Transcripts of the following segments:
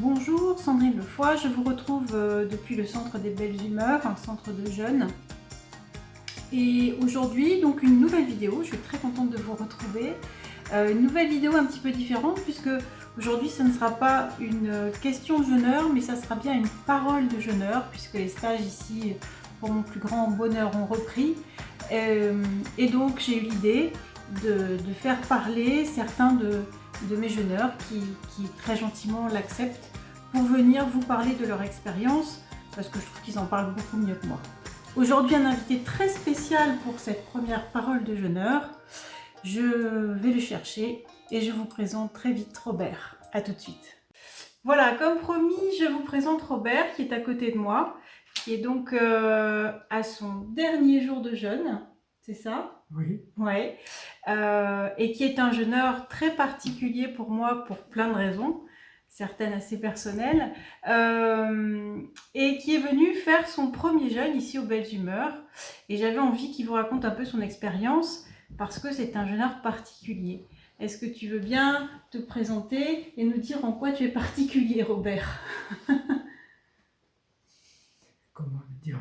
Bonjour, Sandrine Lefoy, je vous retrouve depuis le Centre des Belles Humeurs, un centre de jeunes. Et aujourd'hui, donc une nouvelle vidéo, je suis très contente de vous retrouver. Une nouvelle vidéo un petit peu différente puisque aujourd'hui ce ne sera pas une question de jeûneur, mais ça sera bien une parole de jeûneur puisque les stages ici, pour mon plus grand bonheur, ont repris. Et donc j'ai eu l'idée de faire parler certains de mes jeûneurs qui très gentiment l'acceptent pour venir vous parler de leur expérience parce que je trouve qu'ils en parlent beaucoup mieux que moi. Aujourd'hui, un invité très spécial pour cette première parole de jeûneur. Je vais le chercher et je vous présente très vite Robert. A tout de suite. Voilà, comme promis, je vous présente Robert qui est à côté de moi, qui est donc à son dernier jour de jeûne, c'est ça? Oui. Ouais. Et qui est un jeûneur très particulier pour moi pour plein de raisons, certaines assez personnelles, et qui est venu faire son premier jeûne ici aux Belles Humeurs. Et j'avais envie qu'il vous raconte un peu son expérience parce que c'est un jeûneur particulier. Est-ce que tu veux bien te présenter et nous dire en quoi tu es particulier, Robert? Comment dire?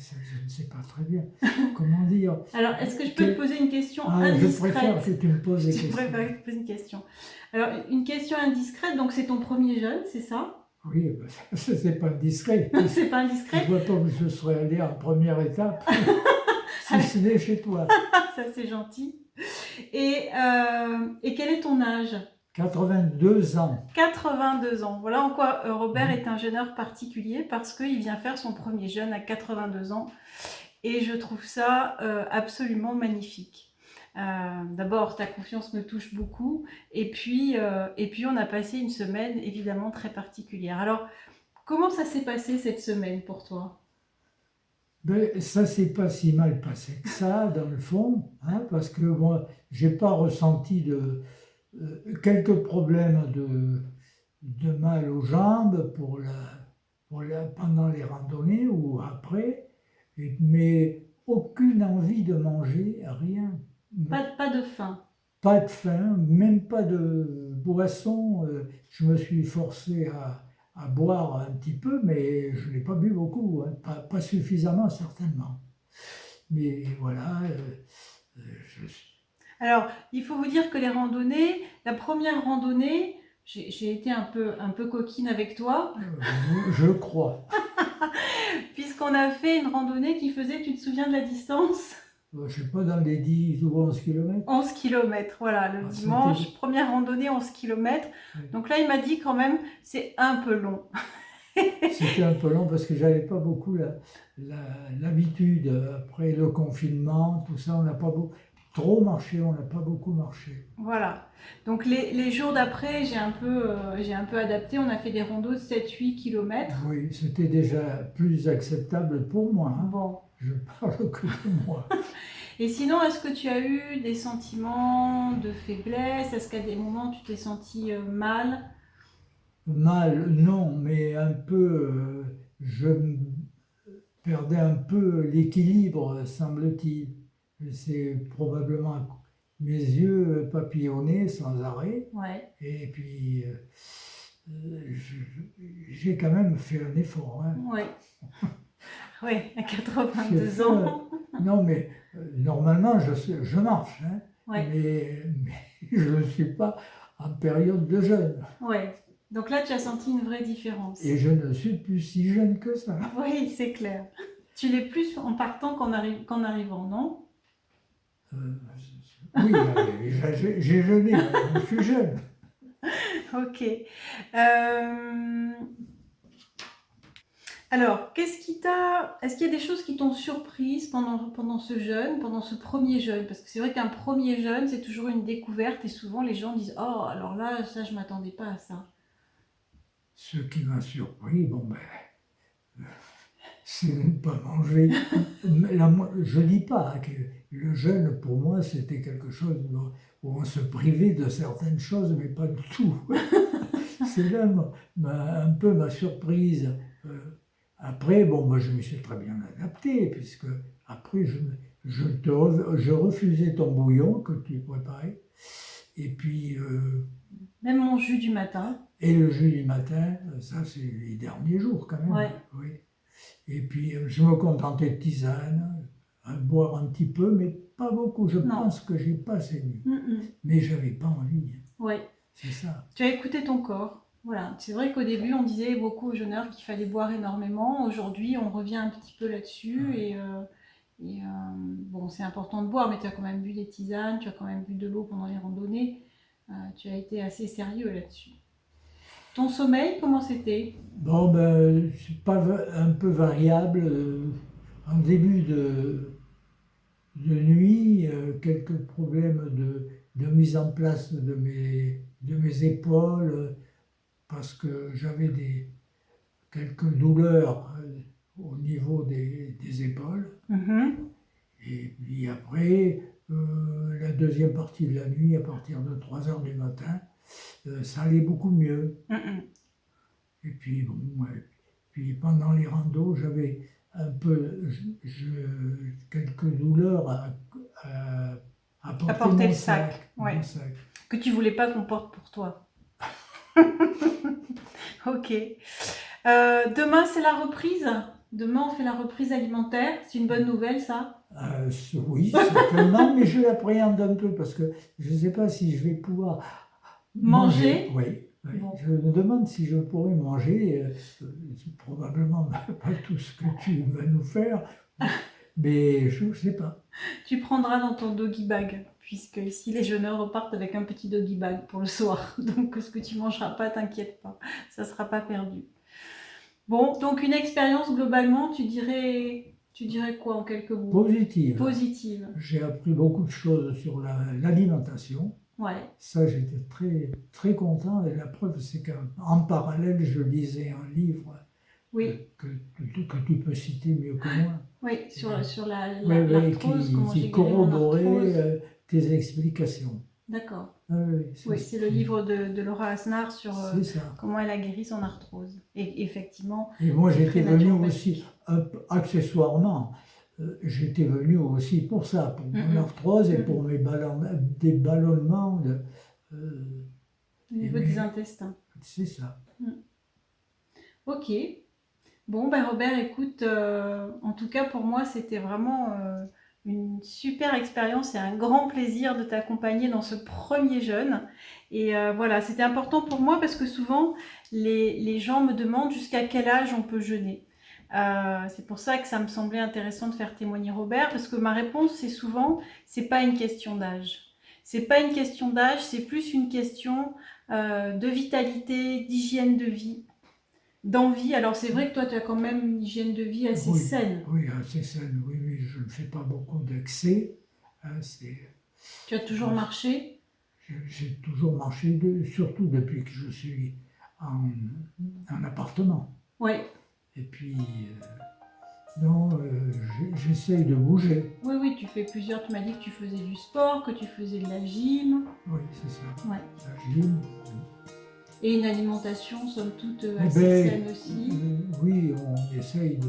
Je ne sais pas très bien. Comment dire? Alors, est-ce que je peux te poser une question Je indiscrète? préfère que tu me poses des questions. Je préfère te poser une question. Alors, une question indiscrète, donc c'est ton premier jeûne, c'est ça? Oui, c'est pas discret. C'est pas indiscret? Je vois pas où je serais allé en première étape, si ce n'est chez toi. Ça, c'est gentil. Et quel est ton âge? 82 ans. 82 ans. Voilà en quoi Robert est un jeûneur particulier parce qu'il vient faire son premier jeûne à 82 ans. Et je trouve ça absolument magnifique. D'abord, ta confiance me touche beaucoup. Et puis, on a passé une semaine évidemment très particulière. Alors, comment ça s'est passé cette semaine pour toi? Ben, ça s'est pas si mal passé que ça, dans le fond, hein, parce que moi, j'ai pas ressenti quelques problèmes de mal aux jambes pendant les randonnées ou après, mais aucune envie de manger, rien. Pas de faim. Pas de faim, même pas de boisson. Je me suis forcé à boire un petit peu, mais je n'ai pas bu beaucoup, hein, pas suffisamment certainement. Mais voilà, Alors, il faut vous dire que les randonnées, la première randonnée, j'ai été un peu coquine avec toi, je crois. puisqu'on a fait une randonnée qui faisait, tu te souviens de la distance? Je ne sais pas, dans les 10 ou 11 kilomètres. 11 km, voilà, le dimanche, première randonnée 11 km. Oui. Donc là, il m'a dit quand même, c'est un peu long. C'était un peu long parce que j'avais pas beaucoup l'habitude. Après le confinement, tout ça, on n'a pas trop marché, on n'a pas beaucoup marché. Voilà. Donc les jours d'après, j'ai un peu adapté. On a fait des randos de 7-8 km. Oui, c'était déjà plus acceptable pour moi. Hein. Bon. Je parle que de moi. Et sinon, est-ce que tu as eu des sentiments de faiblesse? Est-ce qu'à des moments, tu t'es senti mal? Mal, non, mais un peu, je perdais un peu l'équilibre, semble-t-il. C'est probablement mes yeux papillonnaient sans arrêt. Ouais. Et puis, j'ai quand même fait un effort. Hein. Ouais. Oui, à 82 ans. Non, mais normalement, je marche. Hein, ouais. mais je ne suis pas en période de jeûne. Ouais. Donc là, tu as senti une vraie différence. Et je ne suis plus si jeune que ça. Oui, c'est clair. Tu l'es plus en partant qu'en arrivant, non? Oui, j'ai jeûné, je suis jeune. Ok. Alors, est-ce qu'il y a des choses qui t'ont surprise pendant ce jeûne, pendant ce premier jeûne? Parce que c'est vrai qu'un premier jeûne, c'est toujours une découverte et souvent les gens disent « Oh, alors là, ça, je m'attendais pas à ça. » Ce qui m'a surpris, c'est de ne pas manger. Je ne dis pas que le jeûne, pour moi, c'était quelque chose où on se privait de certaines choses, mais pas du tout. C'est là un peu ma surprise. Après, moi, je me suis très bien adapté, puisque après, je refusais ton bouillon que tu préparais. Et puis, Même mon jus du matin. Et le jus du matin, ça c'est les derniers jours quand même. Ouais. Oui. Et puis je me contentais de tisane, boire un petit peu, mais pas beaucoup. Je pense que j'ai pas assez bu. Mais j'avais pas envie. Ouais. C'est ça. Tu as écouté ton corps. Voilà. C'est vrai qu'au début, on disait beaucoup aux jeûneurs qu'il fallait boire énormément. Aujourd'hui, on revient un petit peu là-dessus. Ouais. Bon, c'est important de boire, mais tu as quand même bu des tisanes, tu as quand même bu de l'eau pendant les randonnées. Tu as été assez sérieux là-dessus. Ton sommeil, comment c'était? Bon, ben, c'est pas un peu variable. En début de nuit, quelques problèmes de mise en place de mes épaules, parce que j'avais quelques douleurs au niveau des épaules. Et puis après, la deuxième partie de la nuit, à partir de 3 h du matin, ça allait beaucoup mieux. Et puis, bon, ouais. Puis pendant les randos, j'avais un peu quelques douleurs à porter le sac. Ouais. Mon sac. Que tu voulais pas qu'on porte pour toi. Ok. Demain, c'est la reprise. Demain, on fait la reprise alimentaire. C'est une bonne nouvelle, ça? Oui, certainement, mais je l'appréhende un peu parce que je ne sais pas si je vais pouvoir manger. Oui. Oui. Bon. Je me demande si je pourrais manger, probablement pas tout ce que tu vas nous faire, mais je ne sais pas. Tu prendras dans ton doggy bag, puisque ici les jeûneurs repartent avec un petit doggy bag pour le soir. Donc ce que tu mangeras pas, t'inquiète pas, ça ne sera pas perdu. Bon, donc une expérience globalement, tu dirais quoi en quelques mots? Positive. J'ai appris beaucoup de choses sur l'alimentation. Ouais. Ça, j'étais très, très content. Et la preuve, c'est qu'en parallèle, je lisais un livre que tu peux citer mieux que moi. Oui, sur l'arthrose, qui corroborait tes explications. D'accord. Oui, c'est le livre de Laura Asnar sur comment elle a guéri son arthrose. Et effectivement... Et moi, j'étais venu aussi, accessoirement, j'étais venu aussi pour ça, pour mon arthrose et pour des ballonnements au niveau des intestins. C'est ça. Ok. Bon, ben Robert, écoute, en tout cas pour moi, c'était vraiment une super expérience et un grand plaisir de t'accompagner dans ce premier jeûne. Et voilà, c'était important pour moi parce que souvent, les gens me demandent jusqu'à quel âge on peut jeûner. C'est pour ça que ça me semblait intéressant de faire témoigner Robert, parce que ma réponse, c'est souvent, c'est pas une question d'âge. C'est pas une question d'âge, c'est plus une question de vitalité, d'hygiène de vie, d'envie. Alors c'est vrai que toi, tu as quand même une hygiène de vie assez saine. Oui, assez saine, oui, je ne fais pas beaucoup d'excès. Tu as toujours marché? J'ai toujours marché, surtout depuis que je suis en appartement. Oui. Et puis, j'essaye de bouger. Oui, tu fais plusieurs. Tu m'as dit que tu faisais du sport, que tu faisais de la gym. Oui, c'est ça. Ouais. La gym. Et une alimentation, somme toute, assez saine aussi. Oui, on essaye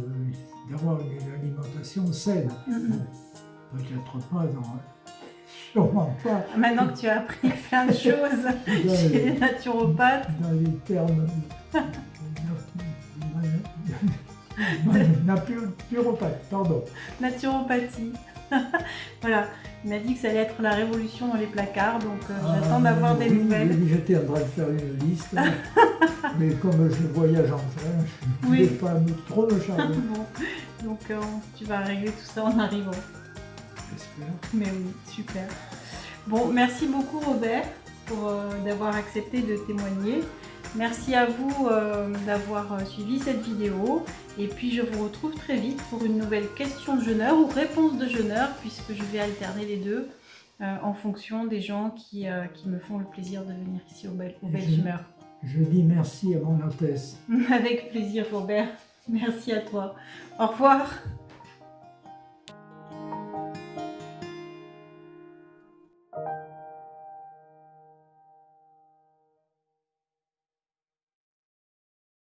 d'avoir une alimentation saine. Bon, peut-être pas sûrement pas. Maintenant que tu as appris plein de choses chez les naturopathes. Dans les termes... Naturopathe, pardon. Naturopathie. Voilà, il m'a dit que ça allait être la révolution dans les placards, donc j'attends d'avoir des nouvelles. J'étais en train de faire une liste, mais comme je voyage en train, je ne vais pas trop me charger. Bon. Donc tu vas régler tout ça en arrivant. J'espère. Mais oui, super. Bon, merci beaucoup Robert d'avoir accepté de témoigner. Merci à vous d'avoir suivi cette vidéo et puis je vous retrouve très vite pour une nouvelle question de jeûneur ou réponse de jeûneur puisque je vais alterner les deux en fonction des gens qui me font le plaisir de venir ici aux Belles Humeurs. Je dis merci à mon hôtesse. Avec plaisir Robert, merci à toi. Au revoir.